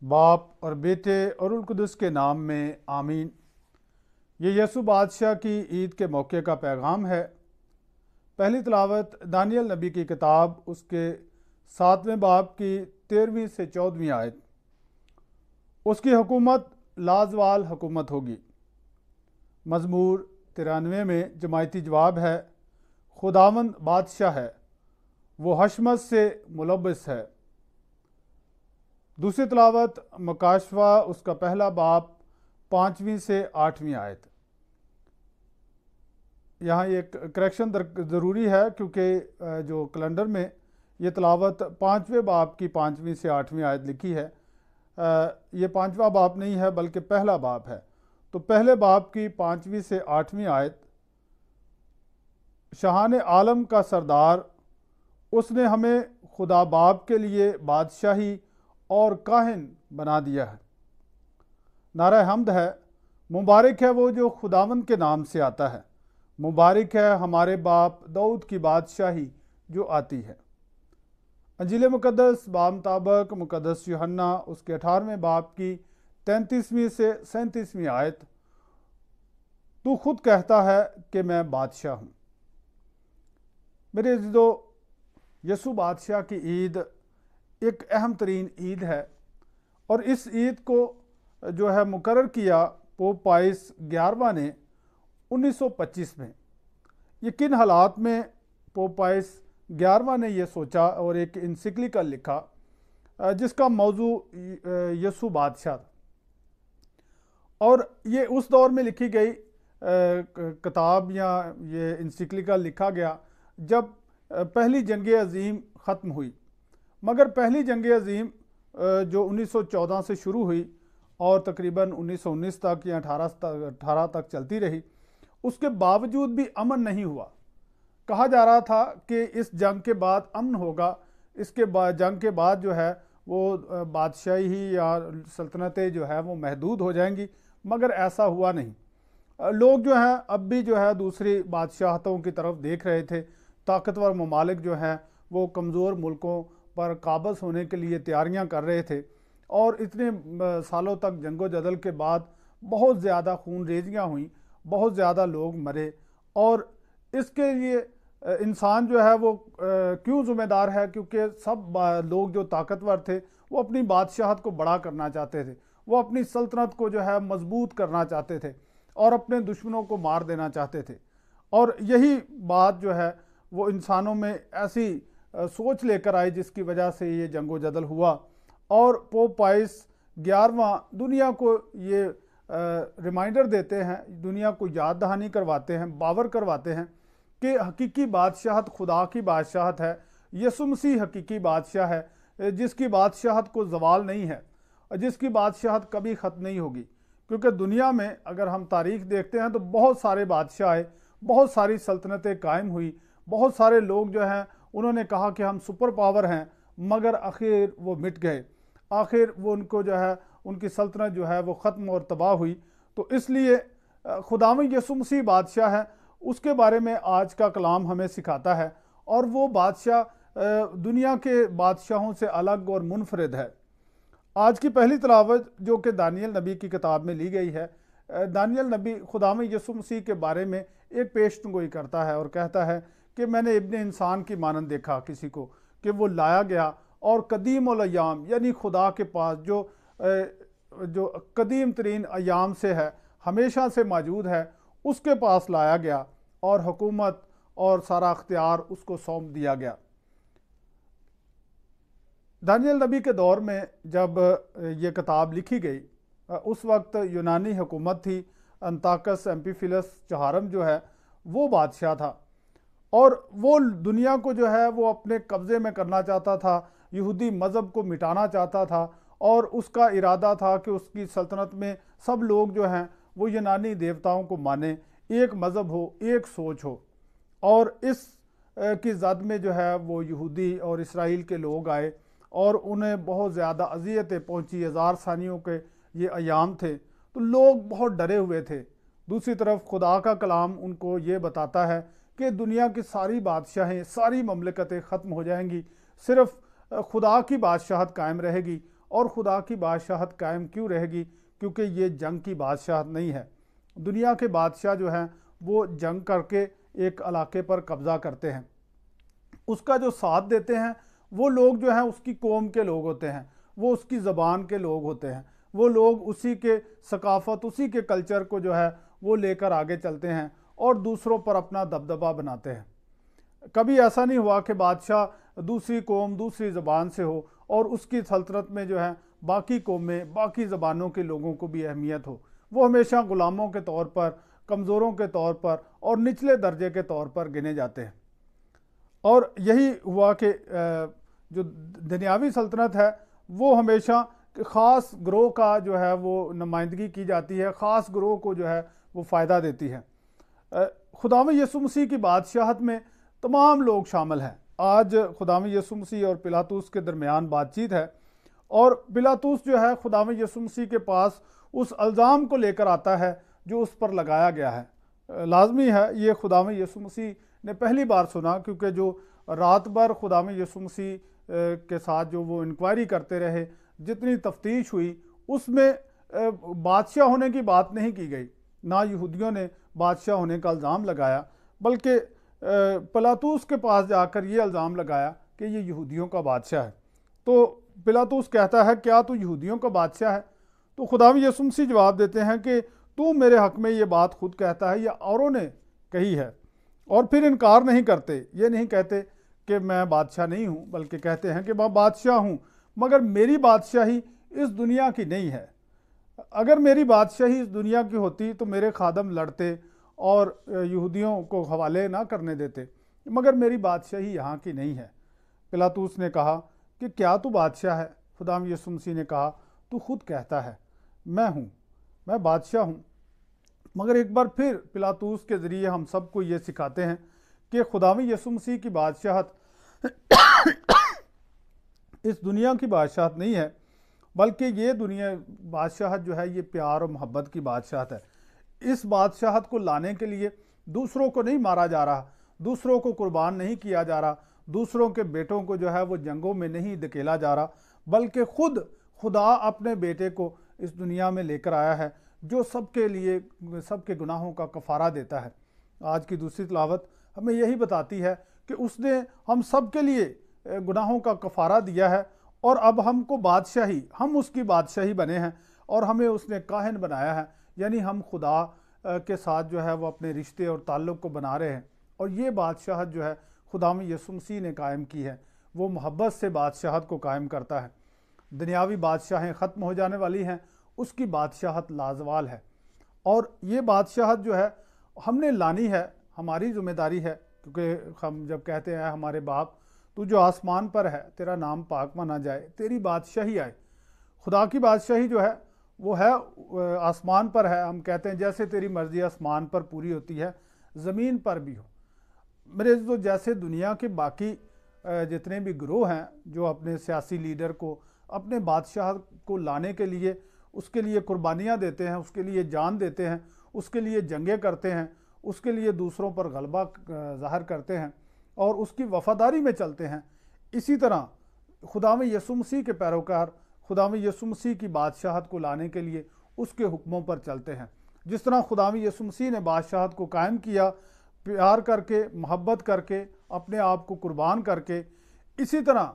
बाप और बेटे और उल कुदस के नाम में आमीन। ये यसु बादशाह की ईद के मौके का पैगाम है। पहली तिलावत दानियल नबी की किताब उसके 7वें बाब की 13वीं से 14वीं आयत। उसकी हुकूमत लाजवाल हुकूमत होगी। मज़मूर 93 में जमायती जवाब है, खुदावंद बादशाह है, वो हशमत से मुलब्बिस है। दूसरी तिलावत मकाशवा उसका पहला बाब 5वीं से 8वीं आयत। यहाँ एक करेक्शन ज़रूरी है क्योंकि जो कैलेंडर में ये तिलावत 5वें बाब की 5वीं से 8वीं आयत लिखी है। ये 5वां बाब नहीं है बल्कि पहला बाब है। तो पहले बाब की 5वीं से 8वीं आयत, शाहान आलम का सरदार, उसने हमें खुदा बाप के लिए बादशाही और काहिन बना दिया है। नारा हम्द है, मुबारक है वो जो खुदावंद के नाम से आता है, मुबारक है हमारे बाप दाऊद की बादशाही जो आती है। अंजील मुकद्दस बामुताबिक मुकद्दस यूहन्ना उसके 18वें बाब की 33वीं से 37वीं आयत, तू खुद कहता है कि मैं बादशाह हूँ। मेरे अज़ीज़ो, यसु बादशाह की ईद एक अहम तरीन ईद है और इस ईद को जो है मुकर्रर किया पोप पाइस 11वां ने 1925 में। ये किन हालात में पोप पाइस 11वां ने यह सोचा और एक इंसिक्लिकल लिखा जिसका मौजू यसु बादशाह था। और ये उस दौर में लिखी गई किताब या ये इंसिक्लिकल लिखा गया जब पहली जंग अज़ीम ख़त्म हुई। मगर पहली जंग अज़ीम जो 1914 से शुरू हुई और तकरीबन 1919 तक या 18 तक चलती रही, उसके बावजूद भी अमन नहीं हुआ। कहा जा रहा था कि इस जंग के बाद अमन होगा, इसके बाद जंग के बाद जो है वो बादशाही या सल्तनतें जो है वो महदूद हो जाएंगी, मगर ऐसा हुआ नहीं। लोग जो हैं अब भी जो है दूसरी बादशाहतों की तरफ देख रहे थे। ताकतवर ममालिक जो हैं वो कमज़ोर मुल्कों पर काबज़ होने के लिए तैयारियां कर रहे थे और इतने सालों तक जंगो जदल के बाद बहुत ज़्यादा खून रेजियाँ हुई, बहुत ज़्यादा लोग मरे। और इसके लिए इंसान जो है वो क्यों ज़िम्मेदार है? क्योंकि सब लोग जो ताकतवर थे वो अपनी बादशाहत को बड़ा करना चाहते थे, वो अपनी सल्तनत को जो है मजबूत करना चाहते थे और अपने दुश्मनों को मार देना चाहते थे। और यही बात जो है वो इंसानों में ऐसी सोच लेकर आई जिसकी वजह से ये जंगो जदल हुआ। और पोप पाइस 11वां दुनिया को ये रिमाइंडर देते हैं, दुनिया को याद दहानी करवाते हैं, बावर करवाते हैं कि हकीकी बादशाहत खुदा की बादशाहत है। यसु मसीह हकीकी बादशाह है जिसकी बादशाहत को ज़वाल नहीं है और जिसकी बादशाहत कभी ख़त्म नहीं होगी। क्योंकि दुनिया में अगर हम तारीख़ देखते हैं तो बहुत सारे बादशाह आए, बहुत सारी सल्तनतें कायम हुई, बहुत सारे लोग जो हैं उन्होंने कहा कि हम सुपर पावर हैं, मगर आखिर वो मिट गए। आखिर वो उनको जो है उनकी सल्तनत जो है वो ख़त्म और तबाह हुई। तो इसलिए खुदावंद यसु मसीह बादशाह है, उसके बारे में आज का कलाम हमें सिखाता है। और वो बादशाह दुनिया के बादशाहों से अलग और मुनफरिद है। आज की पहली तिलावत जो कि दानियल नबी की किताब में ली गई है, दानियल नबी खुदावंद यसु मसीह के बारे में एक पेशगोई करता है और कहता है कि मैंने इब्ने इंसान की मानंद देखा किसी को कि वो लाया गया और कदीम उल अयाम यानी खुदा के पास जो कदीम तरीन अयाम से है, हमेशा से मौजूद है, उसके पास लाया गया और हुकूमत और सारा अख्तियार उसको सौंप दिया गया। दानियल नबी के दौर में जब ये किताब लिखी गई उस वक्त यूनानी हुकूमत थी। अंताकस एम्पीफिलस चहारम जो है वो बादशाह था और वो दुनिया को जो है वो अपने कब्ज़े में करना चाहता था, यहूदी मज़हब को मिटाना चाहता था और उसका इरादा था कि उसकी सल्तनत में सब लोग जो हैं वो यूनानी देवताओं को माने, एक मज़हब हो, एक सोच हो। और इस की जद में जो है वो यहूदी और इसराइल के लोग आए और उन्हें बहुत ज़्यादा अजियतें पहुँची। 1000 सानियों के ये अयाम थे तो लोग बहुत डरे हुए थे। दूसरी तरफ खुदा का कलाम उनको ये बताता है कि दुनिया की सारी बादशाहें, सारी ममलकतें ख़त्म हो जाएंगी, सिर्फ खुदा की बादशाहत कायम रहेगी और खुदा की बादशाहत कायम क्यों रहेगी? क्योंकि ये जंग की बादशाहत नहीं है। दुनिया के बादशाह जो हैं वो जंग करके एक इलाके पर कब्ज़ा करते हैं, उसका जो साथ देते हैं वो लोग जो हैं उसकी कौम के लोग होते हैं, वो उसकी ज़बान के लोग होते हैं, वो लोग उसी के सकाफ़त, उसी के कल्चर को जो है वो लेकर आगे चलते हैं और दूसरों पर अपना दबदबा बनाते हैं। कभी ऐसा नहीं हुआ कि बादशाह दूसरी कौम, दूसरी ज़बान से हो और उसकी सल्तनत में जो है बाकी कौमें, बाकी ज़बानों के लोगों को भी अहमियत हो। वो हमेशा ग़ुलामों के तौर पर, कमज़ोरों के तौर पर और निचले दर्जे के तौर पर गिने जाते हैं। और यही हुआ कि जो दुनियावी सल्तनत है वो हमेशा ख़ास ग्रोह का जो है वो नुमाइंदगी की जाती है, ख़ास ग्रोह को जो है वो फ़ायदा देती है। खुदावंद यीशु मसीह की बादशाहत में तमाम लोग शामिल हैं। आज खुदावंद यीशु मसीह और पिलातुस के दरमियान बातचीत है और पिलातुस जो है खुदावंद यीशु मसीह के पास उस इल्ज़ाम को लेकर आता है जो उस पर लगाया गया है। लाजमी है ये खुदावंद यीशु मसीह ने पहली बार सुना, क्योंकि जो रात भर खुदावंद यीशु मसीह के साथ जो वो इंक्वायरी करते रहे, जितनी तफ्तीश हुई, उसमें बादशाह होने की बात नहीं की गई, ना यहूदियों ने बादशाह होने का इल्ज़ाम लगाया, बल्कि पिलातुस के पास जाकर ये इल्ज़ाम लगाया कि ये यहूदियों का बादशाह है। तो पिलातुस कहता है क्या तू यहूदियों का बादशाह है? तो खुदावंद यीशु मसीह जवाब देते हैं कि तू मेरे हक़ में ये बात खुद कहता है या औरों ने कही है? और फिर इनकार नहीं करते, ये नहीं कहते कि मैं बादशाह नहीं हूँ, बल्कि कहते हैं कि मैं बादशाह हूँ, मगर मेरी बादशाही इस दुनिया की नहीं है। अगर मेरी बादशाही इस दुनिया की होती तो मेरे खादम लड़ते और यहूदियों को हवाले ना करने देते, मगर मेरी बादशाही यहाँ की नहीं है। पिलातुस ने कहा कि क्या तू बादशाह है? खुदावंद यीशु मसीह ने कहा तू खुद कहता है मैं हूँ, मैं बादशाह हूँ। मगर एक बार फिर पिलातुस के ज़रिए हम सबको ये सिखाते हैं कि खुदावंद यीशु मसीह की बादशाहत इस दुनिया की बादशाहत नहीं है, बल्कि ये दुनिया बादशाहत जो है ये प्यार और मोहब्बत की बादशाहत है। इस बादशाहत को लाने के लिए दूसरों को नहीं मारा जा रहा, दूसरों को कुर्बान नहीं किया जा रहा, दूसरों के बेटों को जो है वो जंगों में नहीं धकेला जा रहा, बल्कि खुद खुदा अपने बेटे को इस दुनिया में लेकर आया है जो सबके लिए, सबके गुनाहों का कफ़ारा देता है। आज की दूसरी तिलावत हमें यही बताती है कि उसने हम सब के लिए गुनाहों का कफ़ारा दिया है और अब हमको बादशाही, हम उसकी बादशाही बने हैं और हमें उसने काहिन बनाया है, यानी हम खुदा के साथ जो है वो अपने रिश्ते और ताल्लुक़ को बना रहे हैं। और ये बादशाहत जो है खुदावंद यीशु मसीह ने कायम की है, वो मोहब्बत से बादशाहत को कायम करता है। दुनियावी बादशाहें ख़त्म हो जाने वाली हैं, उसकी बादशाहत लाजवाल है और ये बादशाहत जो है हमने लानी है, हमारी ज़िम्मेदारी है। क्योंकि हम जब कहते हैं हमारे बाप तू जो आसमान पर है तेरा नाम पाक माना जाए, तेरी बादशाही आए। खुदा की बादशाही जो है वो है आसमान पर है। हम कहते हैं जैसे तेरी मर्ज़ी आसमान पर पूरी होती है ज़मीन पर भी हो। मेरे तो जैसे दुनिया के बाकी जितने भी ग्रोह हैं जो अपने सियासी लीडर को अपने बादशाह को लाने के लिए, उसके लिए कुर्बानियाँ देते हैं, उसके लिए जान देते हैं, उसके लिए जंगें करते हैं, उसके लिए दूसरों पर गलबा ज़ाहिर करते हैं और उसकी वफ़ादारी में चलते हैं, इसी तरह खुदावंद यीशु मसीह के पैरोकार खुदावंद यीशु मसीह की बादशाहत को लाने के लिए उसके हुक्मों पर चलते हैं। जिस तरह खुदावंद यीशु मसीह ने बादशाहत को कायम किया, प्यार करके, मोहब्बत करके, अपने आप को कुर्बान करके, इसी तरह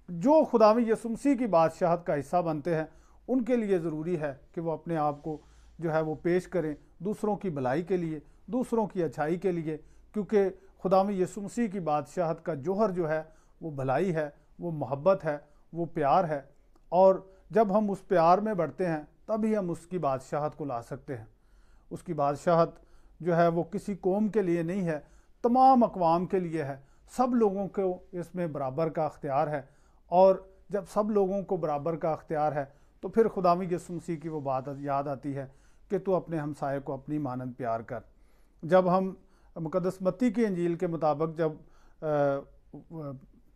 जो खुदावंद यीशु मसीह की बादशाहत का हिस्सा बनते हैं उनके लिए ज़रूरी है कि वो अपने आप को जो है वो पेश करें दूसरों की भलाई के लिए, दूसरों की अच्छाई के लिए, क्योंकि खुदावंद यीशु मसीह की बादशाहत का जौहर जो है वो भलाई है, वो मोहब्बत है, वो प्यार है। और जब हम उस प्यार में बढ़ते हैं तभी हम उसकी बादशाहत को ला सकते हैं। उसकी बादशाहत जो है वो किसी कौम के लिए नहीं है, तमाम अक़वाम के लिए है। सब लोगों को इसमें बराबर का अख्तियार है और जब सब लोगों को बराबर का अख्तियार है तो फिर खुदावंद यीशु मसीह की वो बात याद आती है कि तू अपने हमसाये को अपनी मानंद प्यार कर। जब हम मुक़द्दस मत्ती की इंजील के मुताबिक जब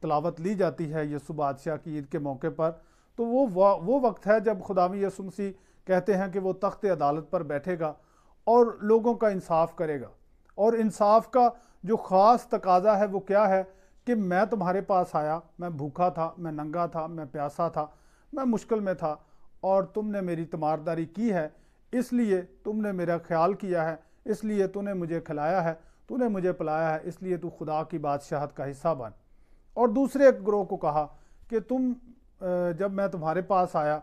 तिलावत ली जाती है यीशु बादशाह की ईद के मौके पर, तो वो वक्त है जब खुदावंद यीशु मसीह कहते हैं कि वो तख्त अदालत पर बैठेगा और लोगों का इंसाफ करेगा। और इंसाफ का जो ख़ास तकाजा है वो क्या है कि मैं तुम्हारे पास आया, मैं भूखा था, मैं नंगा था, मैं प्यासा था, मैं मुश्किल में था और तुमने मेरी तीमारदारी की है, इसलिए तुमने मेरा ख्याल किया है, इसलिए तूने मुझे खिलाया है, तूने मुझे पिलाया है, इसलिए तू खुदा की बादशाहत का हिस्सा बन। और दूसरे ग्रोह को कहा कि जब मैं तुम्हारे पास आया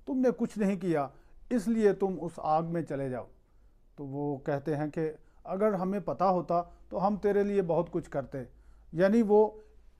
तुमने कुछ नहीं किया, इसलिए तुम उस आग में चले जाओ। तो वो कहते हैं कि अगर हमें पता होता तो हम तेरे लिए बहुत कुछ करते। यानी वो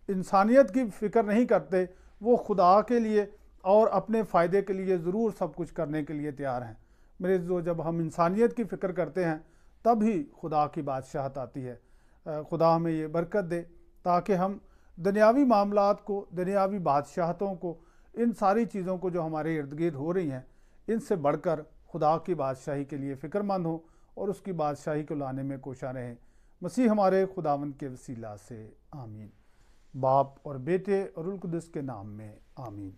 इंसानियत की फ़िक्र नहीं करते, वो खुदा के लिए और अपने फ़ायदे के लिए ज़रूर सब कुछ करने के लिए तैयार हैं। मेरे जो जब हम इंसानियत की फ़िक्र करते हैं तभी खुदा की बादशाहत आती है। खुदा हमें ये बरकत दे ताकि हम दुनियावी मामलात को, दुनियावी बादशाहतों को, इन सारी चीज़ों को जो हमारे इर्द गिर्द हो रही हैं, इनसे बढ़कर खुदा की बादशाही के लिए फ़िक्रमंद हो और उसकी बादशाही को लाने में कोशा रहें। मसीह हमारे खुदावंद के वसीला से आमीन। बाप और बेटे और रुल कुदस के नाम में आमीन।